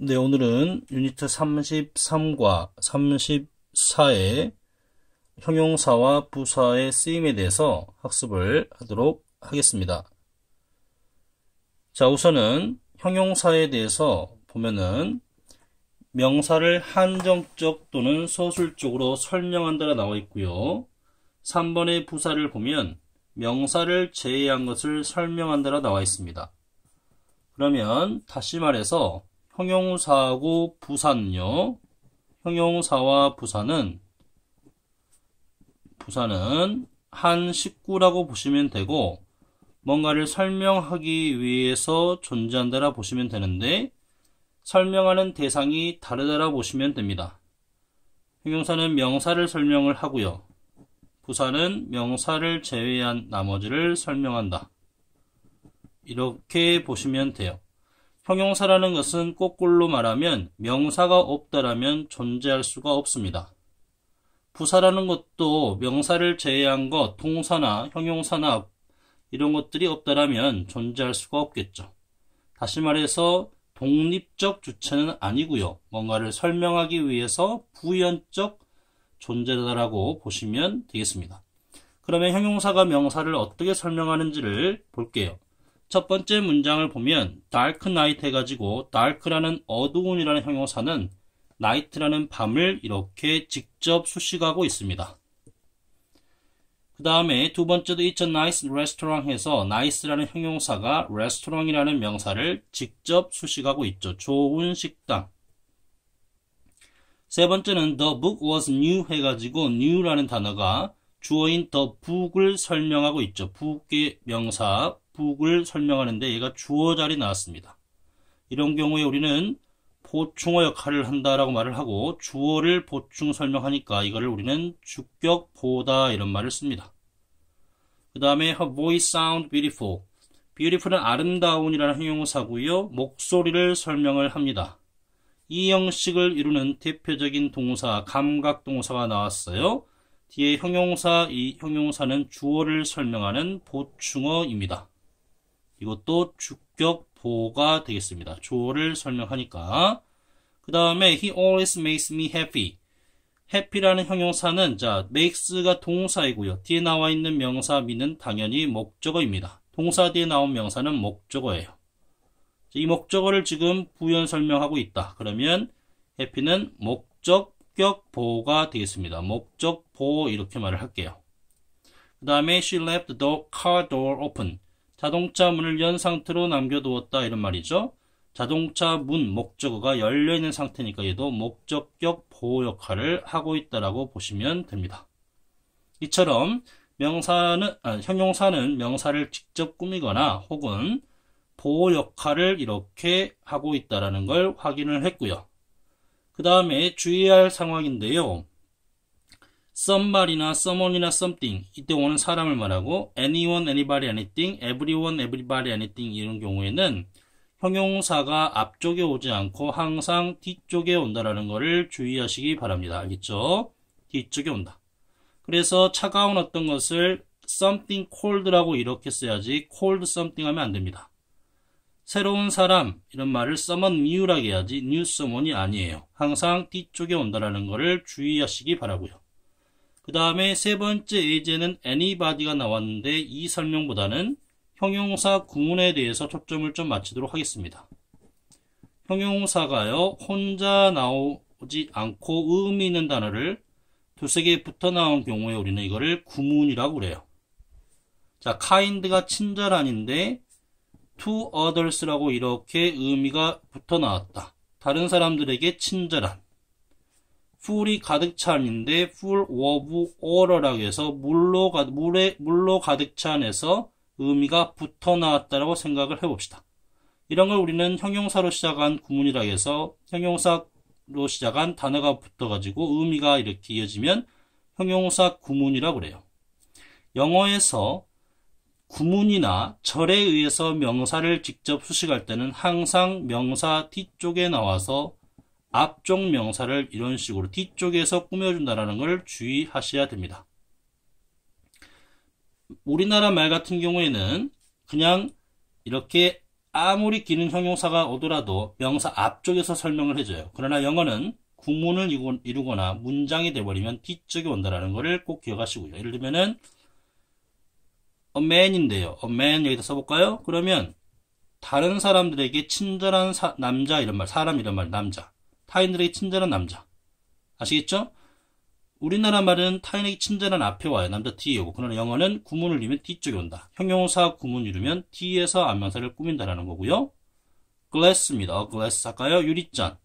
네, 오늘은 유니트 33과 34의 형용사와 부사의 쓰임에 대해서 학습을 하도록 하겠습니다. 자, 우선은 형용사에 대해서 보면은 명사를 한정적 또는 서술적으로 설명한다라 나와 있고요. 3번의 부사를 보면 명사를 제외한 것을 설명한다라 나와 있습니다. 그러면 다시 말해서 형용사하고 부사는요. 형용사와 부사는 한 식구라고 보시면 되고 뭔가를 설명하기 위해서 존재한다라 보시면 되는데 설명하는 대상이 다르다라 보시면 됩니다. 형용사는 명사를 설명을 하고요. 부사는 명사를 제외한 나머지를 설명한다. 이렇게 보시면 돼요. 형용사라는 것은 거꾸로 말하면 명사가 없다라면 존재할 수가 없습니다. 부사라는 것도 명사를 제외한 것, 동사나 형용사나 이런 것들이 없다라면 존재할 수가 없겠죠. 다시 말해서 독립적 주체는 아니고요. 뭔가를 설명하기 위해서 부연적 존재다라고 보시면 되겠습니다. 그러면 형용사가 명사를 어떻게 설명하는지를 볼게요. 첫 번째 문장을 보면 dark night 해가지고 dark라는 어두운이라는 형용사는 night라는 밤을 이렇게 직접 수식하고 있습니다. 그 다음에 두 번째도 It's a nice restaurant 해서 nice라는 형용사가 restaurant이라는 명사를 직접 수식하고 있죠. 좋은 식당. 세 번째는 the book was new 해가지고 new라는 단어가 주어인 the book을 설명하고 있죠. book의 명사 book을 설명하는데 얘가 주어 자리 나왔습니다. 이런 경우에 우리는 보충어 역할을 한다라고 말을 하고 주어를 보충 설명하니까 이거를 우리는 주격 보다 이런 말을 씁니다. 그 다음에 her voice sound beautiful. beautiful은 아름다운이라는 형용사고요. 목소리를 설명을 합니다. 이 형식을 이루는 대표적인 동사 감각동사가 나왔어요. 뒤에 형용사, 이 형용사는 주어를 설명하는 보충어입니다. 이것도 주격 보가 되겠습니다. 주어를 설명하니까. 그 다음에 he always makes me happy. happy라는 형용사는 makes가 동사이고요. 뒤에 나와 있는 명사 me는 당연히 목적어입니다. 동사 뒤에 나온 명사는 목적어예요. 이 목적어를 지금 부연 설명하고 있다. 그러면 happy는 목적격 보가 되겠습니다. 목적보 이렇게 말을 할게요. 그 다음에 she left the car door open. 자동차 문을 연 상태로 남겨두었다 이런 말이죠. 자동차 문 목적어가 열려있는 상태니까 얘도 목적격 보호 역할을 하고 있다라고 보시면 됩니다. 이처럼 형용사는 명사를 직접 꾸미거나 혹은 보호 역할을 이렇게 하고 있다라는 걸 확인을 했고요. 그 다음에 주의할 상황인데요. somebody나 someone이나 something 이때 오는 사람을 말하고 anyone, anybody, anything, everyone, everybody, anything 이런 경우에는 형용사가 앞쪽에 오지 않고 항상 뒤쪽에 온다라는 것을 주의하시기 바랍니다. 알겠죠? 뒤쪽에 온다. 그래서 차가운 어떤 것을 something cold라고 이렇게 써야지 cold something 하면 안 됩니다. 새로운 사람 이런 말을 someone new라고 해야지 new someone이 아니에요. 항상 뒤쪽에 온다라는 것을 주의하시기 바라고요. 그 다음에 세 번째 예제는 anybody가 나왔는데 이 설명보다는 형용사 구문에 대해서 초점을 좀 맞추도록 하겠습니다. 형용사가요 혼자 나오지 않고 의미 있는 단어를 두세 개 붙어 나온 경우에 우리는 이거를 구문이라고 그래요. 자, kind가 친절한인데 to others라고 이렇게 의미가 붙어 나왔다. 다른 사람들에게 친절한. full이 가득 찬인데 full of water라고 해서 물로 가득 찬에서 의미가 붙어 나왔다라고 생각을 해봅시다. 이런 걸 우리는 형용사로 시작한 구문이라고 해서 형용사로 시작한 단어가 붙어가지고 의미가 이렇게 이어지면 형용사 구문이라고 그래요. 영어에서 구문이나 절에 의해서 명사를 직접 수식할 때는 항상 명사 뒤쪽에 나와서 앞쪽 명사를 이런 식으로 뒤쪽에서 꾸며준다는 걸 주의하셔야 됩니다. 우리나라 말 같은 경우에는 그냥 이렇게 아무리 기는 형용사가 오더라도 명사 앞쪽에서 설명을 해줘요. 그러나 영어는 구문을 이루거나 문장이 돼버리면 뒤쪽에 온다라는 것을 꼭 기억하시고요. 예를 들면은 a man인데요. a man 여기다 써볼까요? 그러면 다른 사람들에게 친절한 남자 이런 말, 사람 이런 말, 남자. 타인들에게 친절한 남자. 아시겠죠? 우리나라 말은 타인에게 친절한 앞에 와요. 남자 뒤에 오고. 그러나 영어는 구문을 이루면 뒤쪽에 온다. 형용사 구문 이루면 뒤에서 안명사를 꾸민다라는 거고요. glass입니다. glass 할까요? 유리잔.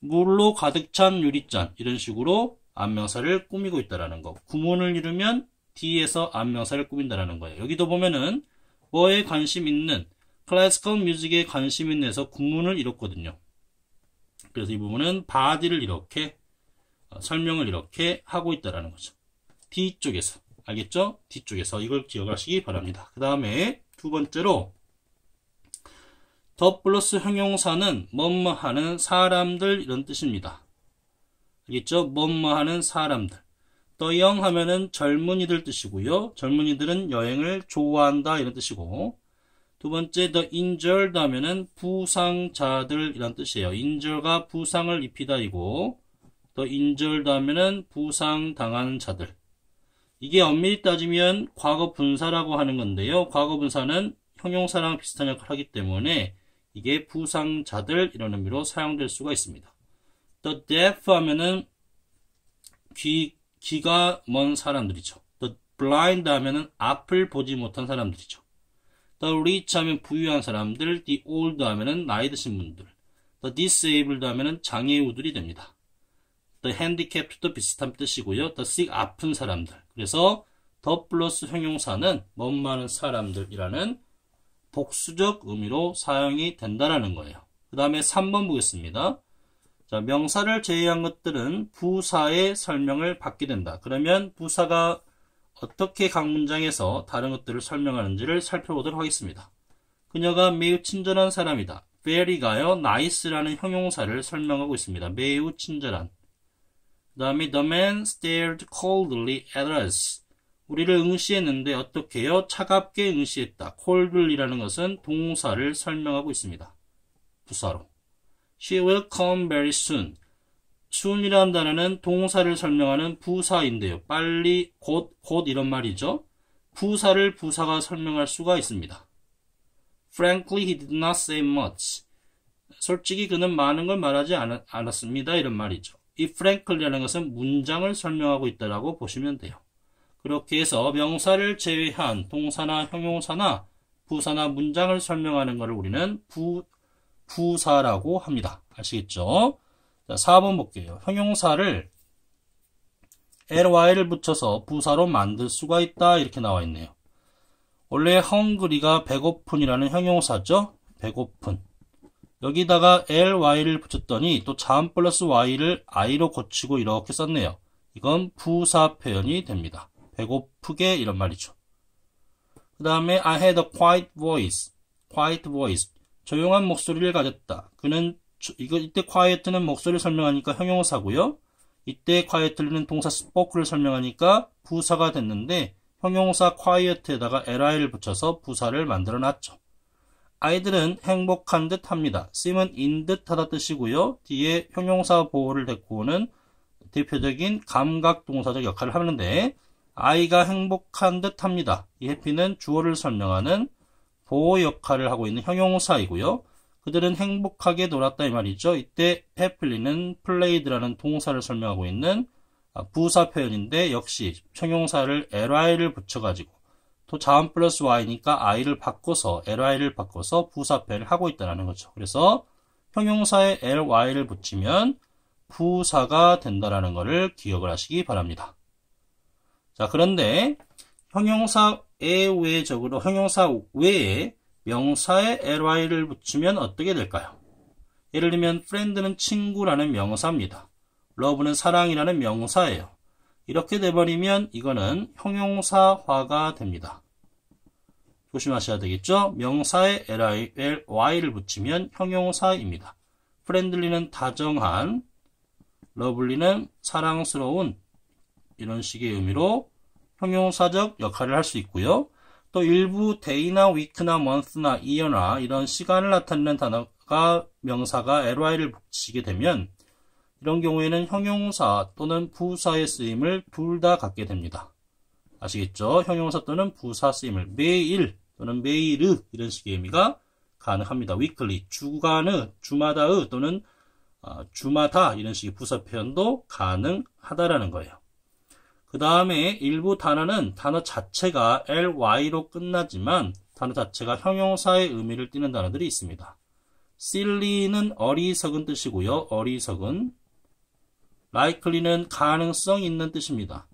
물로 가득 찬 유리잔. 이런 식으로 안명사를 꾸미고 있다라는 거. 구문을 이루면 뒤에서 안명사를 꾸민다라는 거예요. 여기도 보면은 뭐에 관심 있는, 클래시컬 뮤직에 관심 있는 에서 구문을 이뤘거든요. 그래서 이 부분은 body를 이렇게 설명을 이렇게 하고 있다라는 거죠. 뒤쪽에서. 알겠죠? 뒤쪽에서. 이걸 기억하시기 바랍니다. 그 다음에 두 번째로 더 플러스 형용사는 뭐뭐 하는 사람들 이런 뜻입니다. 알겠죠? 뭐뭐 하는 사람들. 더 영 하면은 젊은이들 뜻이고요. 젊은이들은 여행을 좋아한다 이런 뜻이고, 두 번째 더 injured 하면은 부상자들 이란 뜻이에요. injure가 부상을 입히다이고, 더 injured 하면은 부상당한 자들. 이게 엄밀히 따지면 과거 분사라고 하는 건데요. 과거 분사는 형용사랑 비슷한 역할을 하기 때문에 이게 부상자들 이런 의미로 사용될 수가 있습니다. the deaf 하면은 귀가 먼 사람들이죠. the blind 하면은 앞을 보지 못한 사람들이죠. the rich 하면 부유한 사람들, the old 하면은 나이 드신 분들, the disabled 하면은 장애우들이 됩니다. the handicapped도 비슷한 뜻이고요. the sick 아픈 사람들. 그래서 더 플러스 형용사는 뭐뭐하는 사람들이라는 복수적 의미로 사용이 된다라는 거예요. 그 다음에 3번 보겠습니다. 자, 명사를 제외한 것들은 부사의 설명을 받게 된다. 그러면 부사가 어떻게 각 문장에서 다른 것들을 설명하는지를 살펴보도록 하겠습니다. 그녀가 매우 친절한 사람이다. very가요, nice라는 형용사를 설명하고 있습니다. 매우 친절한. 그 다음에 the man stared coldly at us. 우리를 응시했는데 어떻게 해요? 차갑게 응시했다. coldly라는 것은 동사를 설명하고 있습니다. 부사로. She will come very soon. soon이라는 단어는 동사를 설명하는 부사인데요. 빨리, 곧 이런 말이죠. 부사를 부사가 설명할 수가 있습니다. Frankly, he did not say much. 솔직히 그는 많은 걸 말하지 않았습니다. 이런 말이죠. 이 frankly라는 것은 문장을 설명하고 있다라고 보시면 돼요. 그렇게 해서 명사를 제외한 동사나 형용사나 부사나 문장을 설명하는 것을 우리는 부사라고 합니다. 아시겠죠? 자, 4번 볼게요. 형용사를 ly를 붙여서 부사로 만들 수가 있다 이렇게 나와 있네요. 원래 hungry가 배고픈이라는 형용사죠. 배고픈. 여기다가 ly를 붙였더니 또 자음 플러스 y를 i로 고치고 이렇게 썼네요. 이건 부사 표현이 됩니다. 배고프게 이런 말이죠. 그 다음에 I had a quiet voice. quiet voice. 조용한 목소리를 가졌다. 그는 이때 quiet는 목소리를 설명하니까 형용사고요. 이때 quiet는 동사 spoke를 설명하니까 부사가 됐는데 형용사 quiet에다가 ly를 붙여서 부사를 만들어 놨죠. 아이들은 행복한 듯 합니다. 씀은 인 듯 하다 뜻이고요. 뒤에 형용사 보호를 데리고 오는 대표적인 감각 동사적 역할을 하는데 아이가 행복한 듯 합니다. 이 해피는 주어를 설명하는 보호 역할을 하고 있는 형용사이고요. 그들은 행복하게 놀았다 이 말이죠. 이때 happy는 played라는 동사를 설명하고 있는 부사 표현인데 역시 형용사를 ly를 붙여가지고 또 자음 플러스 y니까 i를 바꿔서 ly를 바꿔서 부사 표현을 하고 있다는 거죠. 그래서 형용사에 ly를 붙이면 부사가 된다는 것을 기억을 하시기 바랍니다. 자, 그런데 형용사 외에 명사에 ly를 붙이면 어떻게 될까요? 예를 들면 friend는 친구라는 명사입니다. love는 사랑이라는 명사예요. 이렇게 돼버리면 이거는 형용사화가 됩니다. 조심하셔야 되겠죠? 명사에 ly를 붙이면 형용사입니다. friendly는 다정한, lovely는 사랑스러운 이런 식의 의미로 형용사적 역할을 할 수 있고요. 또 일부 day나 week나 month나 year나 이런 시간을 나타내는 단어가 명사가 ly를 붙이게 되면 이런 경우에는 형용사 또는 부사의 쓰임을 둘 다 갖게 됩니다. 아시겠죠? 형용사 또는 부사 쓰임을 매일 또는 매일의 이런 식의 의미가 가능합니다. weekly, 주간의, 주마다의 또는 주마다 이런 식의 부사 표현도 가능하다라는 거예요. 그 다음에 일부 단어는 단어 자체가 ly로 끝나지만 단어 자체가 형용사의 의미를 띠는 단어들이 있습니다. silly는 어리석은 뜻이고요. 어리석은. likely는 가능성 있는 뜻입니다.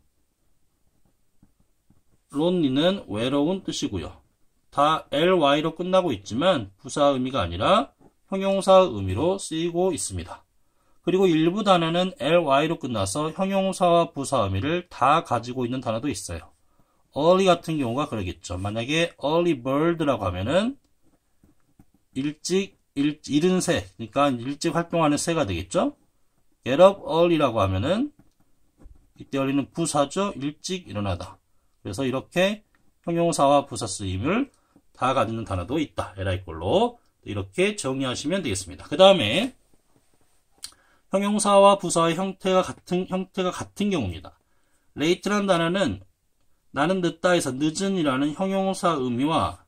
lonely는 외로운 뜻이고요. 다 ly로 끝나고 있지만 부사 의미가 아니라 형용사 의미로 쓰이고 있습니다. 그리고 일부 단어는 ly로 끝나서 형용사와 부사 의미를 다 가지고 있는 단어도 있어요. early 같은 경우가 그러겠죠. 만약에 early bird라고 하면은 이른 새, 그러니까 일찍 활동하는 새가 되겠죠. get up early라고 하면은 이때 early는 부사죠. 일찍 일어나다. 그래서 이렇게 형용사와 부사 쓰임을 다 가지는 단어도 있다. ly꼴로 이렇게 정리하시면 되겠습니다. 그 다음에 형용사와 부사의 형태가 같은 경우입니다. late라는 단어는 나는 늦다에서 늦은이라는 형용사 의미와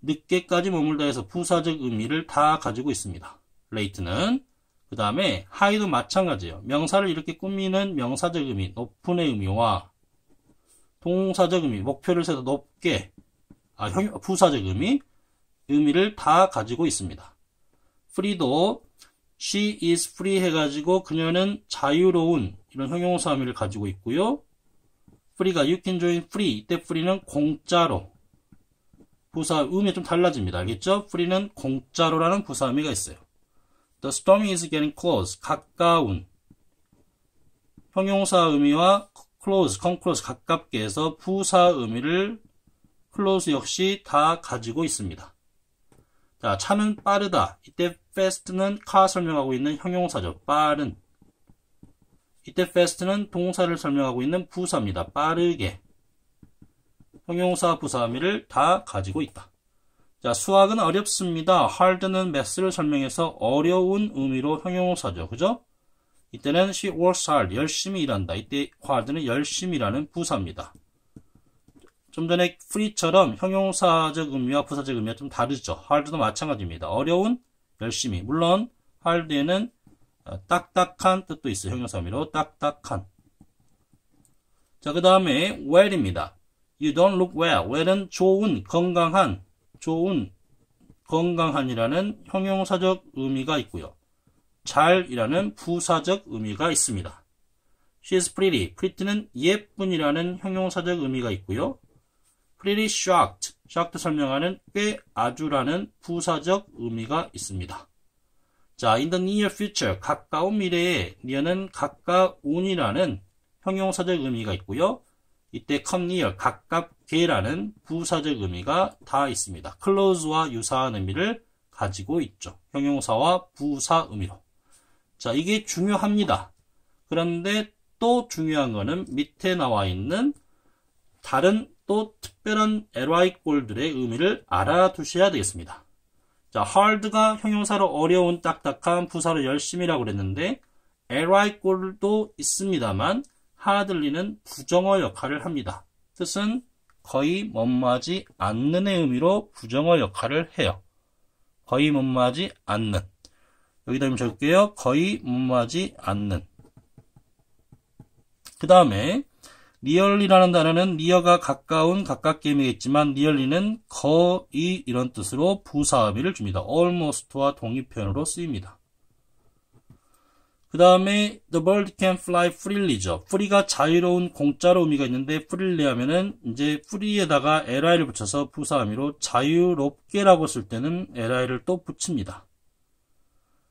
늦게까지 머물다에서 부사적 의미를 다 가지고 있습니다. late는. 그 다음에 high도 마찬가지예요. 명사를 이렇게 꾸미는 명사적 의미, 높은의 의미와 동사적 의미, 목표를 세서 높게, 부사적 의미를 다 가지고 있습니다. free도 she is free 해가지고 그녀는 자유로운 이런 형용사 의미를 가지고 있고요. free가 you can join free, 이때 free는 공짜로, 부사 의미가 좀 달라집니다. 알겠죠? free는 공짜로라는 부사 의미가 있어요. The storm is getting close, 가까운, 형용사 의미와 close, come close, 가깝게 해서 부사 의미를 close 역시 다 가지고 있습니다. 자, 차는 빠르다. 이때 fast는 car 설명하고 있는 형용사죠. 빠른. 이때 fast는 동사를 설명하고 있는 부사입니다. 빠르게. 형용사 부사 의미를 다 가지고 있다. 자, 수학은 어렵습니다. hard는 math를 설명해서 어려운 의미로 형용사죠. 그죠? 이때는 she works hard, 열심히 일한다. 이때 hard는 열심히라는 부사입니다. 좀 전에 free처럼 형용사적 의미와 부사적 의미가 좀 다르죠. hard도 마찬가지입니다. 어려운, 열심히. 물론 hard에는 딱딱한 뜻도 있어요. 형용사 의미로 딱딱한. 자, 그 다음에 well입니다. You don't look well. well은 좋은, 건강한, 건강한이라는 형용사적 의미가 있고요. 잘이라는 부사적 의미가 있습니다. She's pretty. pretty는 예쁜이라는 형용사적 의미가 있고요. pretty shocked. shocked 설명하는 꽤 아주라는 부사적 의미가 있습니다. 자, in the near future. 가까운 미래에 near는 가까운이라는 형용사적 의미가 있고요. 이때 come near. 가깝게라는 부사적 의미가 다 있습니다. close와 유사한 의미를 가지고 있죠. 형용사와 부사 의미로. 자, 이게 중요합니다. 그런데 또 중요한 거는 밑에 나와 있는 다른 또 특별한 ly꼴들의 의미를 알아두셔야 되겠습니다. 자, hard가 형용사로 어려운, 딱딱한, 부사로 열심히라고 그랬는데 ly꼴도 있습니다만 hardly는 부정어 역할을 합니다. 뜻은 거의 못마지 않는의 의미로 부정어 역할을 해요. 거의 못마지 않는. 여기다 좀 적을게요. 거의 못마지 않는. 그 다음에 nearly라는 단어는 near가 가까운, 가깝게 의미겠지만 nearly는 거의 이런 뜻으로 부사 의미를 줍니다. almost와 동의 표현으로 쓰입니다. 그 다음에 the bird can fly freely죠. free가 자유로운, 공짜로 의미가 있는데 freely 하면은 이제 free에다가 ly를 붙여서 부사 의미로 자유롭게라고 쓸 때는 ly를 또 붙입니다.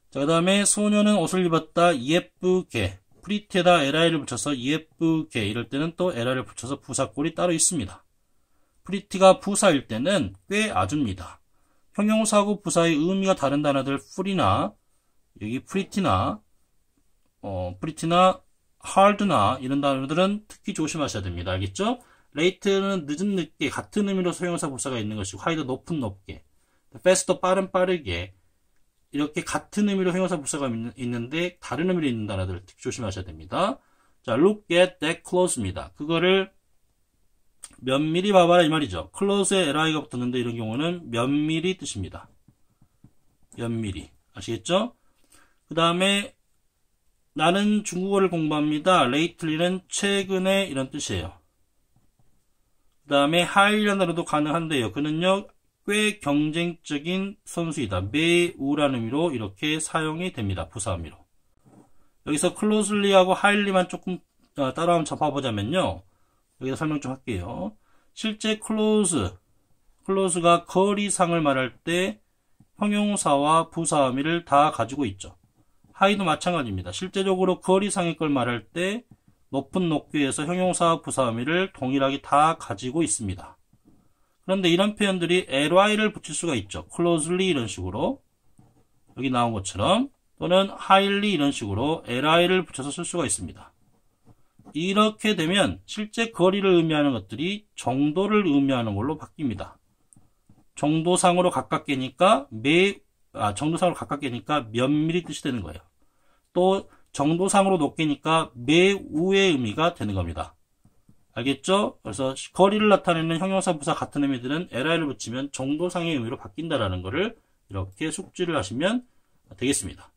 자, 그 다음에 소녀는 옷을 입었다 예쁘게. pretty에다 ly를 붙여서 예쁘게 이럴 때는 또 ly를 붙여서 부사꼴이 따로 있습니다. pretty가 부사일 때는 꽤 아주입니다. 형용사하고 부사의 의미가 다른 단어들 free나 여기 pretty나 hard나 이런 단어들은 특히 조심하셔야 됩니다. 알겠죠? late는 늦은 늦게 같은 의미로 형용사 부사가 있는 것이고 high도 높은 높게, fast도 빠른 빠르게 이렇게 같은 의미로 형용사 부사가 있는데 다른 의미로 있는 단어들 조심하셔야 됩니다. 자, look at that close입니다. 그거를 면밀히 봐봐라 이 말이죠. close에 li가 붙었는데 이런 경우는 면밀히 뜻입니다. 면밀히. 아시겠죠? 그 다음에 나는 중국어를 공부합니다. lately는 최근에 이런 뜻이에요. 그 다음에 highly라는 단어도 가능한데요. 그는요 꽤 경쟁적인 선수이다. 매우라는 의미로 이렇게 사용이 됩니다. 부사 의미로. 여기서 closely하고 highly만 조금 따라 한번 잡아보자면요. 여기다 설명 좀 할게요. 실제 close가 거리상을 말할 때 형용사와 부사 의미를 다 가지고 있죠. high도 마찬가지입니다. 실제적으로 거리상의 걸 말할 때 높은 높게에서 형용사와 부사 의미를 동일하게 다 가지고 있습니다. 그런데 이런 표현들이 ly를 붙일 수가 있죠. closely 이런 식으로 여기 나온 것처럼 또는 highly 이런 식으로 ly를 붙여서 쓸 수가 있습니다. 이렇게 되면 실제 거리를 의미하는 것들이 정도를 의미하는 걸로 바뀝니다. 정도상으로 가깝게니까 정도상으로 가깝게니까 면밀히 뜻이 되는 거예요. 또 정도상으로 높게니까 매우의 의미가 되는 겁니다. 알겠죠? 그래서 거리를 나타내는 형용사 부사 같은 의미들은 ly를 붙이면 정도상의 의미로 바뀐다라는 것을 이렇게 숙지를 하시면 되겠습니다.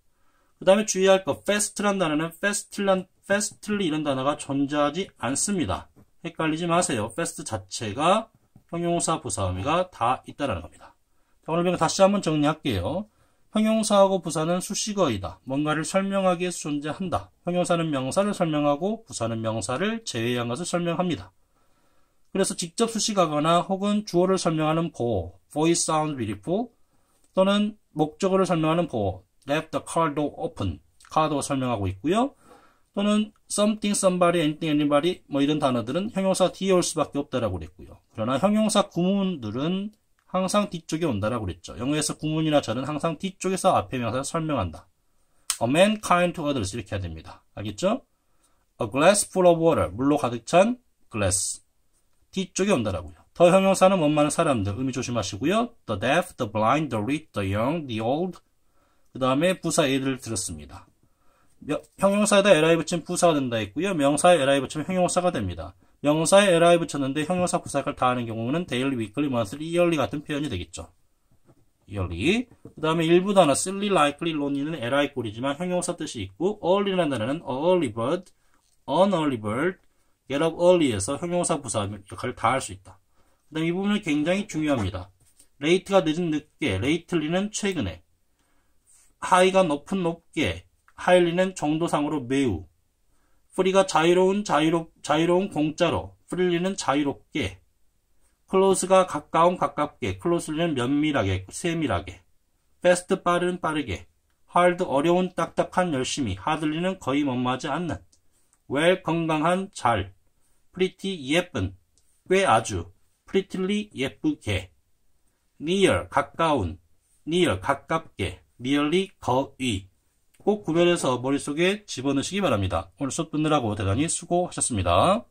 그 다음에 주의할 거 fast란 단어는 fastly 이런 단어가 존재하지 않습니다. 헷갈리지 마세요. fast 자체가 형용사 부사 의미가 다 있다라는 겁니다. 자, 오늘 배운 거 다시 한번 정리할게요. 형용사하고 부사는 수식어이다. 뭔가를 설명하기 위해서 존재한다. 형용사는 명사를 설명하고 부사는 명사를 제외한 것을 설명합니다. 그래서 직접 수식하거나 혹은 주어를 설명하는 보호, voice sounds beautiful, 또는 목적어를 설명하는 보호, left the car door open, car도 설명하고 있고요. 또는 something, somebody, anything, anybody 뭐 이런 단어들은 형용사 뒤에 올 수밖에 없다라고 그랬고요. 그러나 형용사 구문들은 항상 뒤쪽에 온다라고 그랬죠. 영어에서 구문이나 절은 항상 뒤쪽에서 앞에 명사를 설명한다. A man kind to others 이렇게 해야 됩니다. 알겠죠? A glass full of water 물로 가득 찬 glass 뒤쪽에 온다라고요. 더 형용사는 원만한 사람들 의미 조심하시고요. The deaf, the blind, the rich, the young, the old 그 다음에 부사 예를 들었습니다. 형용사에다 ly 붙이면 부사가 된다 했고요. 명사에 ly 붙이면 형용사가 됩니다. 명사에 ly 붙였는데 형용사 부사를 다 하는 경우는 daily, weekly, monthly, yearly 같은 표현이 되겠죠. yearly. 그 다음에 일부 단어 silly, likely, lonely는 ly 꼴이지만 형용사 뜻이 있고 early라는 단어는 a early bird, an early bird, get up early에서 형용사 부사 역할을 다 할 수 있다. 그 다음에 이 부분은 굉장히 중요합니다. late가 늦은 늦게, lately는 최근에, high가 높은 높게, highly는 정도상으로 매우, free가 자유로운 공짜로, freely는 자유롭게, close가 가까운 가깝게, closely는 면밀하게, 세밀하게, fast 빠른 빠르게, hard 어려운 딱딱한 열심히, hardly는 거의 못마지 않는, well 건강한 잘, pretty 예쁜, 꽤 아주, prettily 예쁘게, near 가까운, near 가깝게, nearly 거의. 꼭 구별해서 머릿속에 집어넣으시기 바랍니다. 오늘 수업 듣느라고 대단히 수고하셨습니다.